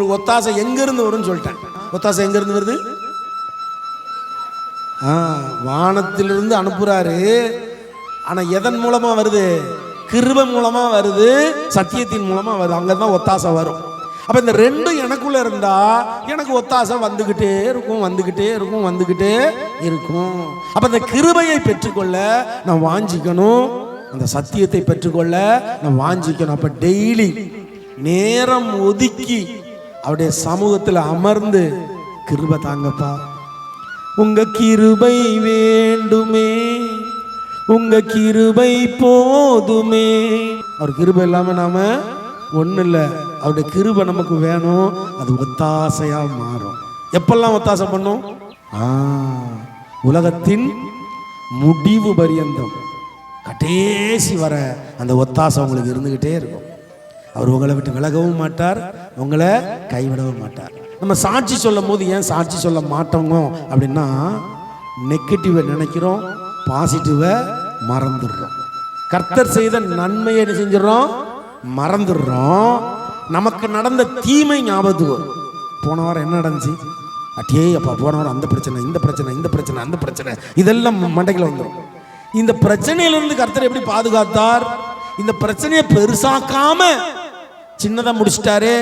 உங்களுக்கு ஒத்தாசை எங்கிருந்து வரும்னு சொல்லிட்டேன். ஒத்தாசை எங்கிருந்து வருது? வானத்திலிருந்து அனுப்புறாரு. ஆனா எதன் மூலமா வருது? கிருபை மூலமா வருது, சத்தியத்தின் மூலமா வருது. அங்கதான் ஒத்தாசை வரும். அப்ப இந்த ரெண்டும் எனக்குள்ள இருந்தா எனக்கு ஒத்தாசை வந்துகிட்டே இருக்கும், வந்துகிட்டே இருக்கும், வந்துகிட்டே இருக்கும். அப்ப இந்த கிருபையை பெற்றுக்கொள்ள நான் வாஞ்சிக்கணும், அந்த சத்தியத்தை பெற்றுக்கொள்ள நான் வாஞ்சிக்கணும். அப்ப டெய்லி நேரம் ஒதுக்கி அவருடைய சமூகத்தில் அமர்ந்து கிருபை தாங்கப்பா, உங்க கிருபை வேண்டுமே, உங்க கிருபை போதுமே. அவர் கிருபை இல்லாம நாம ஒண்ணு இல்லை. அவருடைய கிருபை நமக்கு வேணும். அது ஒத்தாசையா மாறும். எப்பெல்லாம் ஒத்தாசை பண்ணும்? உலகத்தின் முடிவு பரியந்தம் கடைசி வர அந்த ஒத்தாசை உங்களுக்கு இருந்துகிட்டே இருக்கும். அவர் உங்களை விட்டு விலகவும் மாட்டார், உங்களை கைவிடவும் மாட்டார். நம்ம சாட்சி சொல்லும் போது ஏன் சாட்சி சொல்ல மாட்டோங்க அப்படின்னா, நெகட்டிவை நினைக்கிறோம், பாசிட்டிவை மறந்துடுறோம். கர்த்தர் செய்த நன்மையை என்ன செஞ்சிடறோம்? மறந்துடுறோம். நமக்கு நடந்த தீமை ஞாபகத்துக்கு வரும். போன வாரம் என்ன நடந்துச்சு? அட்டே அப்பா, போன வாரம் அந்த பிரச்சனை, இந்த பிரச்சனை, இந்த பிரச்சனை, அந்த பிரச்சனை, இதெல்லாம் மண்டைக்குள்ள வந்துடும். இந்த பிரச்சனையிலிருந்து கர்த்தர் எப்படி பாதுகாத்தார்? இந்த பிரச்சனையை பெருசாக்காம சின்னதா முடிச்சிட்டாரு.